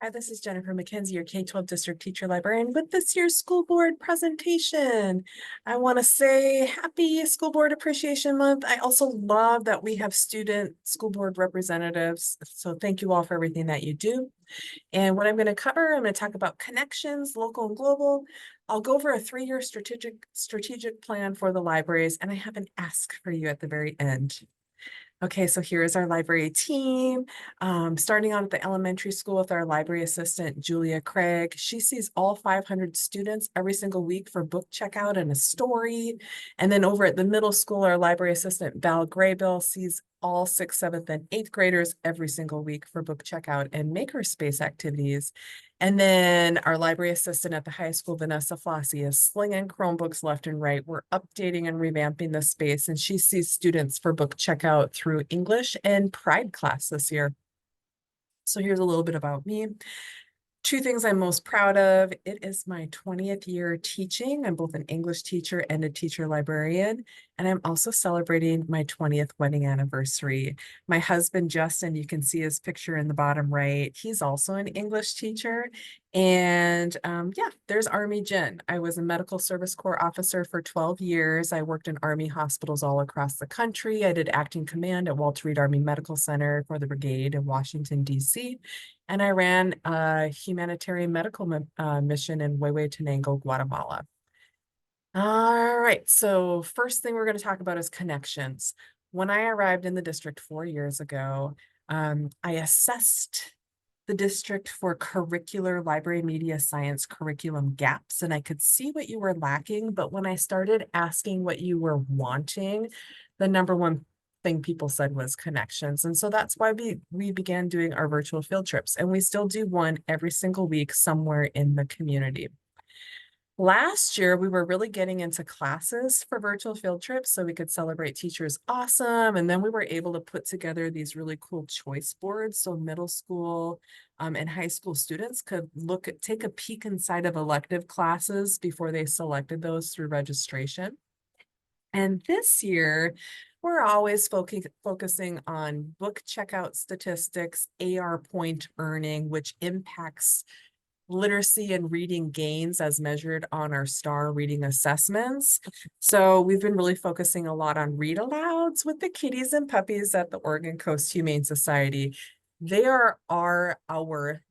Hi, this is Jennifer McKenzie, your K-12 district teacher librarian with this year's school board presentation. I want to say happy School Board Appreciation Month. I also love that we have student school board representatives. So thank you all for everything that you do. And what I'm going to cover, I'm going to talk about connections, local and global. I'll go over a 3-year strategic plan for the libraries, and I have an ask for you at the very end. Okay, so here is our library team. Starting out at the elementary school with our library assistant, Julia Craig. She sees all 500 students every single week for book checkout and a story. And then over at the middle school, our library assistant, Val Graybill, sees all 6th, 7th, and 8th graders every single week for book checkout and makerspace activities. And then our library assistant at the high school, Vanessa Flossie, is slinging Chromebooks left and right. We're updating and revamping the space, and she sees students for book checkout through English and Pride class this year. So here's a little bit about me. 2 things I'm most proud of. It is my 20th year teaching. I'm both an English teacher and a teacher librarian, and I'm also celebrating my 20th wedding anniversary. My husband, Justin, you can see his picture in the bottom right. He's also an English teacher. And yeah, there's Army Jen. I was a medical service corps officer for 12 years. I worked in Army hospitals all across the country. I did acting command at Walter Reed Army Medical Center for the brigade in Washington, D.C. And I ran a humanitarian medical mission in Huehuetenango, Guatemala. All right, so first thing we're going to talk about is connections. When I arrived in the district 4 years ago, I assessed the district for curricular library media science curriculum gaps, and I could see what you were lacking. But when I started asking what you were wanting, the number one thing people said was connections. And so that's why we began doing our virtual field trips, and we still do one every single week somewhere in the community. Last year, we were really getting into classes for virtual field trips so we could celebrate Teachers Awesome. And then we were able to put together these really cool choice boards. So middle school and high school students could take a peek inside of elective classes before they selected those through registration. And this year, we're always focusing on book checkout statistics, AR point earning, which impacts literacy and reading gains as measured on our STAR reading assessments. So we've been really focusing a lot on read alouds with the kitties and puppies at the Oregon Coast Humane Society. They are our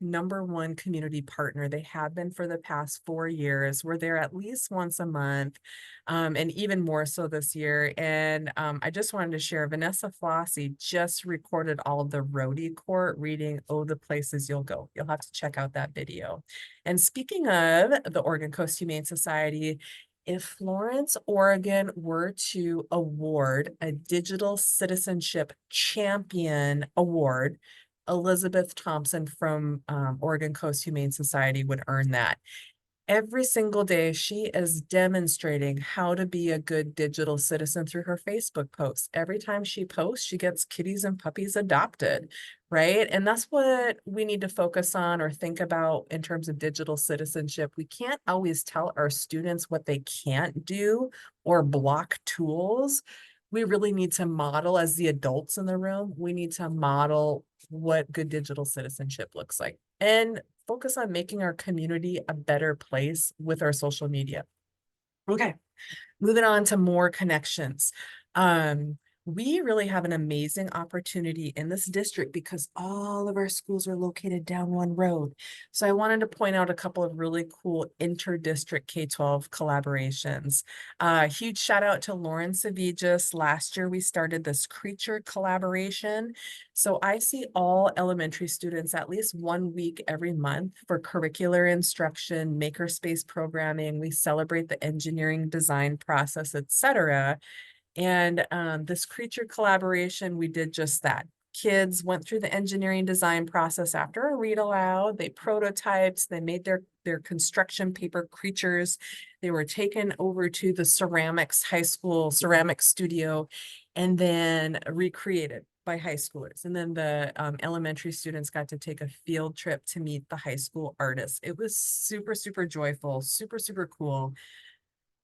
number one community partner. They have been for the past 4 years. We're there at least once a month, and even more so this year. And I just wanted to share, Vanessa Flossie just recorded all of the roadie court reading Oh, the Places You'll Go. You'll have to check out that video. And speaking of the Oregon Coast Humane Society, if Florence, Oregon were to award a Digital Citizenship Champion Award, Elizabeth Thompson from Oregon Coast Humane Society would earn that. Every single day, she is demonstrating how to be a good digital citizen through her Facebook posts. Every time she posts, she gets kitties and puppies adopted, right? And that's what we need to focus on or think about in terms of digital citizenship. We can't always tell our students what they can't do or block tools. We really need to model, as the adults in the room, we need to model what good digital citizenship looks like and focus on making our community a better place with our social media. Okay, moving on to more connections. We really have an amazing opportunity in this district because all of our schools are located down one road. So I wanted to point out a couple of really cool inter-district K-12 collaborations. Huge shout out to Lauren Savigis. Last year, we started this creature collaboration. So I see all elementary students at least 1 week every month for curricular instruction, makerspace programming. We celebrate the engineering design process, etc. And this creature collaboration, we did just that. Kids went through the engineering design process after a read aloud. They prototyped, they made their construction paper creatures. They were taken over to the ceramics high school ceramic studio and then recreated by high schoolers. And then the elementary students got to take a field trip to meet the high school artists. It was super, super joyful, super, super cool.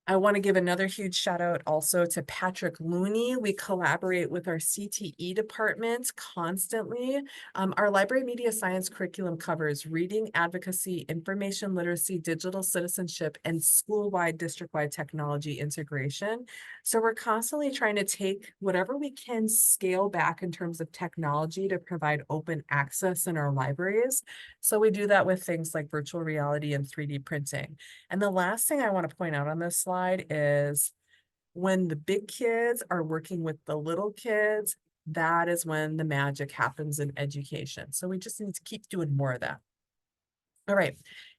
I want to give another huge shout out also to Patrick Looney. We collaborate with our CTE department constantly. Our library media science curriculum covers reading, advocacy, information literacy, digital citizenship, and school-wide, district-wide technology integration. So we're constantly trying to take whatever we can scale back in terms of technology to provide open access in our libraries. So we do that with things like virtual reality and 3D printing. And the last thing I want to point out on this slide is when the big kids are working with the little kids, that is when the magic happens in education. So we just need to keep doing more of that. All right.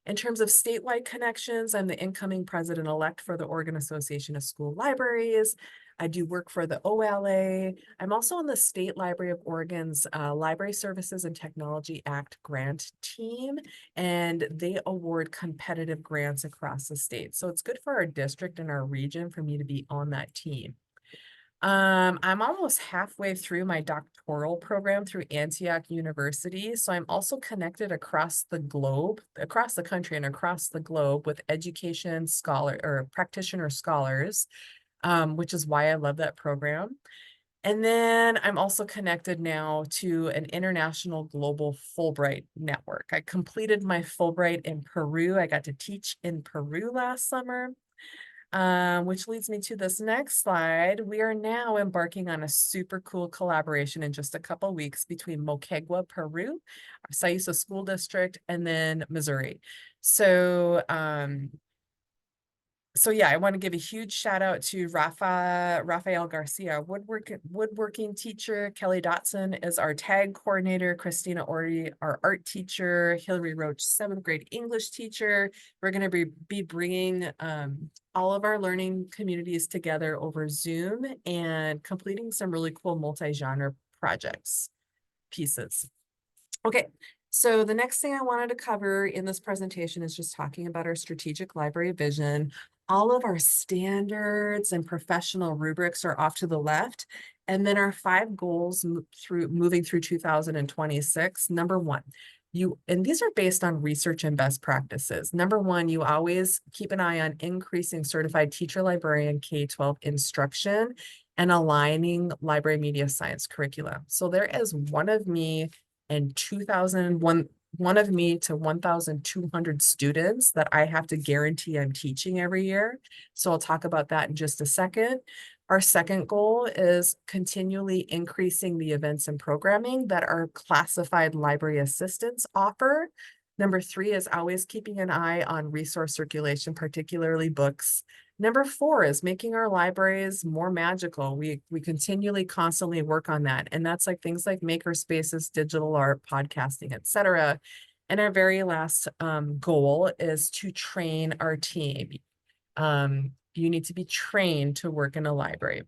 In terms of statewide connections, I'm the incoming president-elect for the Oregon Association of School Libraries. I do work for the OLA. I'm also on the State Library of Oregon's Library Services and Technology Act grant team, and they award competitive grants across the state. So it's good for our district and our region for me to be on that team. I'm almost halfway through my doctoral program through Antioch University. So I'm also connected across the globe, across the country and across the globe with education scholar or practitioner scholars, which is why I love that program. And then I'm also connected now to an international global Fulbright network. I completed my Fulbright in Peru. I got to teach in Peru last summer. Which leads me to this next slide. We are now embarking on a super cool collaboration in just a couple weeks between Moquegua, Peru, our Siuslaw School District, and then Missouri. So yeah, I want to give a huge shout out to Rafael Garcia, woodworking teacher. Kelly Dotson is our tag coordinator. Christina Ori, our art teacher. Hillary Roach, 7th grade English teacher. We're going to be bringing all of our learning communities together over Zoom and completing some really cool multi-genre pieces. Okay, so the next thing I wanted to cover in this presentation is just talking about our strategic library vision. All of our standards and professional rubrics are off to the left. And then our 5 goals moving through 2026. Number 1, and these are based on research and best practices. Number 1, you always keep an eye on increasing certified teacher librarian K-12 instruction and aligning library media science curriculum. So there is one of me and 1,200 students that I have to guarantee I'm teaching every year. So I'll talk about that in just a second. Our second goal is continually increasing the events and programming that our classified library assistants offer. Number 3 is always keeping an eye on resource circulation, particularly books. Number 4 is making our libraries more magical. We continually, constantly work on that. And that's like things like maker spaces, digital art, podcasting, etc. And our very last goal is to train our team. You need to be trained to work in a library.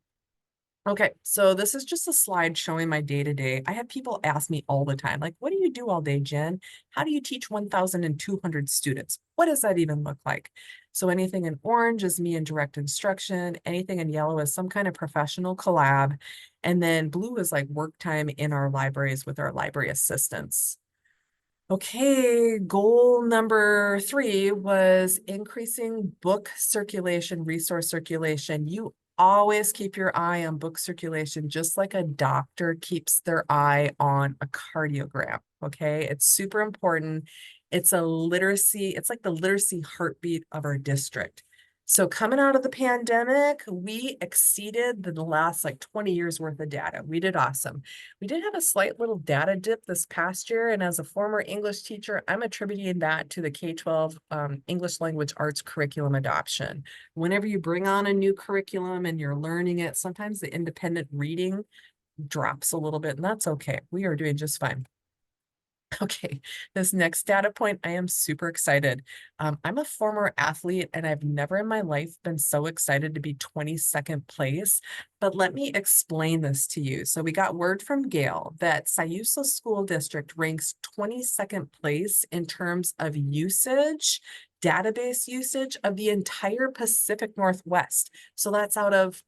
Okay, so this is just a slide showing my day-to-day. I have people ask me all the time, like, what do you do all day, Jen? How do you teach 1,200 students? What does that even look like? So anything in orange is me in direct instruction. Anything in yellow is some kind of professional collab. And then blue is like work time in our libraries with our library assistants. Okay, goal number 3 was increasing book circulation, resource circulation. You always keep your eye on book circulation, just like a doctor keeps their eye on a cardiogram, okay? It's super important. It's like the literacy heartbeat of our district. So coming out of the pandemic, we exceeded the last like 20 years worth of data. We did awesome. We did have a slight little data dip this past year. And as a former English teacher, I'm attributing that to the K-12 English language arts curriculum adoption. Whenever you bring on a new curriculum and you're learning it, sometimes the independent reading drops a little bit, and that's okay. We are doing just fine. Okay, this next data point, I am super excited. I'm a former athlete and I've never in my life been so excited to be 22nd place, but let me explain this to you. So we got word from Gail that Siuslaw School District ranks 22nd place in terms of usage, database usage of the entire Pacific Northwest. So that's out of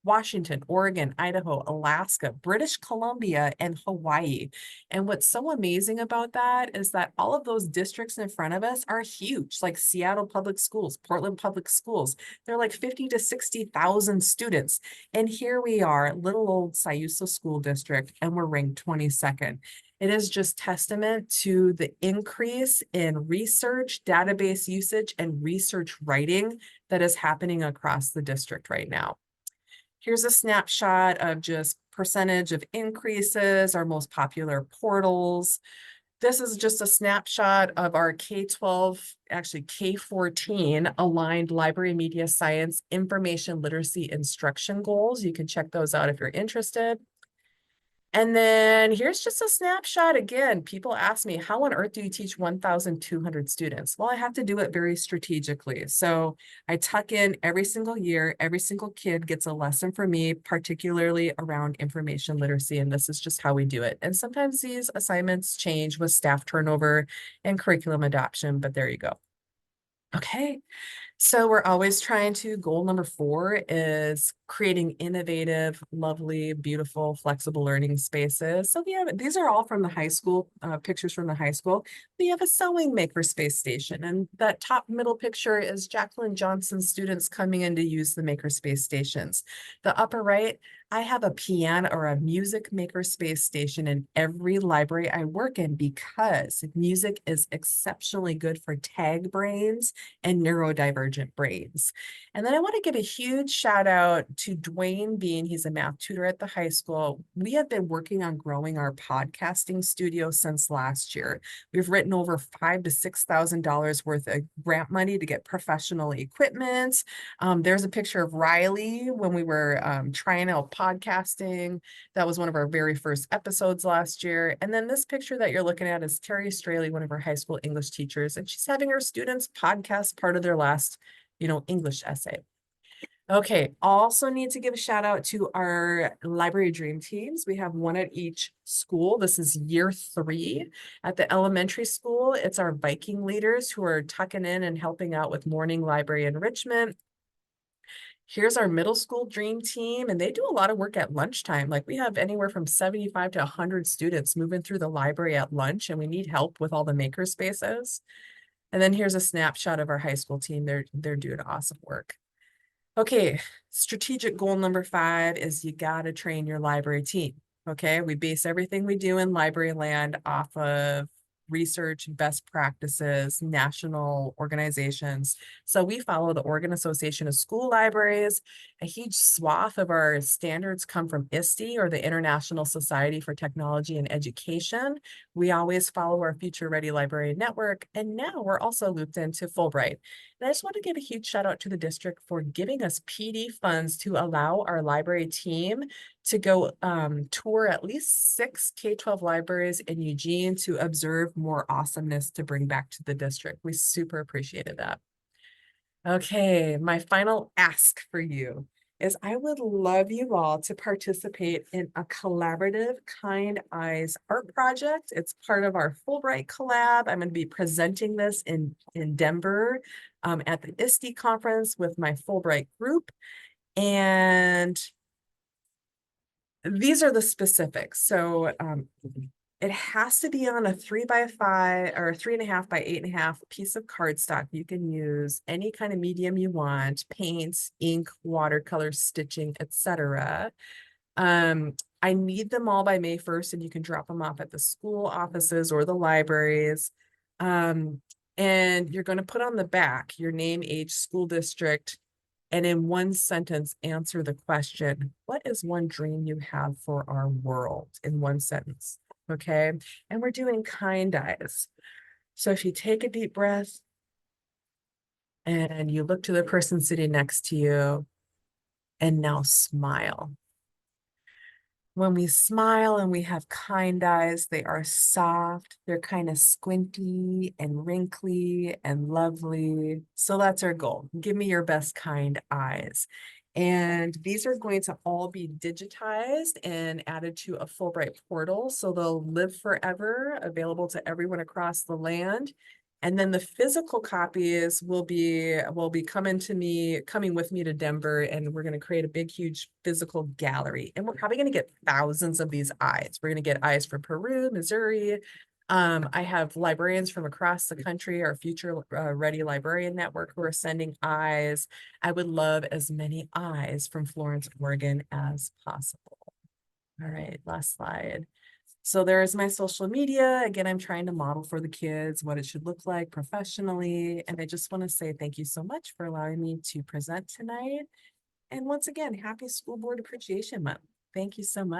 Washington, Oregon, Idaho, Alaska, British Columbia, and Hawaii. And what's so amazing about that is that all of those districts in front of us are huge, like Seattle Public Schools, Portland Public Schools. They're like 50 to 60,000 students. And here we are, little old Siuslaw School District, and we're ranked 22nd. It is just testament to the increase in research, database usage, and research writing that is happening across the district right now. Here's a snapshot of just percentage of increases, our most popular portals. This is just a snapshot of our K-12, actually K-14 aligned library media science information literacy instruction goals. You can check those out if you're interested. And then here's just a snapshot. Again, people ask me, how on earth do you teach 1,200 students? Well, I have to do it very strategically. So I tuck in every single year, every single kid gets a lesson from me, particularly around information literacy. And this is just how we do it. And sometimes these assignments change with staff turnover and curriculum adoption, but there you go. Okay. So we're always trying to, goal number 4 is creating innovative, lovely, beautiful, flexible learning spaces. So these are all from the high school, pictures from the high school. We have a sewing makerspace station, and that top middle picture is Jacqueline Johnson's students coming in to use the makerspace stations. The upper right, I have a piano or a music makerspace station in every library I work in because music is exceptionally good for tag brains and neurodivergent brains. And then I want to give a huge shout out to Dwayne Bean. He's a math tutor at the high school. We have been working on growing our podcasting studio since last year. We've written over $5,000 to $6,000 worth of grant money to get professional equipment. There's a picture of Riley when we were trying out podcasting. That was one of our very first episodes last year. And then this picture that you're looking at is Terry Straley, one of our high school English teachers, and she's having her students podcast part of their last, English essay. Okay, also need to give a shout out to our library dream teams. We have one at each school. This is year 3 at the elementary school. It's our Viking leaders who are tucking in and helping out with morning library enrichment. Here's our middle school dream team, and they do a lot of work at lunchtime. Like we have anywhere from 75 to 100 students moving through the library at lunch, and we need help with all the maker spaces. And then here's a snapshot of our high school team. They're doing awesome work. Okay, strategic goal number 5 is you gotta train your library team. Okay, we base everything we do in library land off of research, best practices, national organizations. So we follow the Oregon Association of School Libraries. A huge swath of our standards come from ISTE, or the International Society for Technology and Education. We always follow our Future Ready Library Network, and now we're also looped into Fulbright. And I just want to give a huge shout out to the district for giving us PD funds to allow our library team to go tour at least 6 K-12 libraries in Eugene to observe more awesomeness to bring back to the district. We super appreciated that. Okay, my final ask for you is I would love you all to participate in a collaborative Kind Eyes art project. It's part of our Fulbright collab. I'm going to be presenting this in Denver at the ISTE conference with my Fulbright group. And these are the specifics. So it has to be on a 3x5 or 3.5 by 8.5 piece of cardstock. You can use any kind of medium you want: paints, ink, watercolor, stitching, etc. I need them all by May 1st, and you can drop them off at the school offices or the libraries. And you're going to put on the back your name, age, school district, and in one sentence, answer the question, what is one dream you have for our world? In one sentence, okay? And we're doing Kind Eyes. So if you take a deep breath and you look to the person sitting next to you, and now smile. When we smile and we have kind eyes, they are soft, they're kind of squinty and wrinkly and lovely. So that's our goal. Give me your best kind eyes. And these are going to all be digitized and added to a Fulbright portal. So they'll live forever, available to everyone across the land. And then the physical copies will be coming with me to Denver, and we're going to create a big, huge physical gallery. And we're probably going to get thousands of these eyes. We're going to get eyes from Peru, Missouri. I have librarians from across the country, our Future Ready Librarian Network, who are sending eyes. I would love as many eyes from Florence, Oregon as possible. All right, last slide. So there's my social media. Again, I'm trying to model for the kids what it should look like professionally. And I just want to say thank you so much for allowing me to present tonight. And once again, happy School Board Appreciation Month. Thank you so much.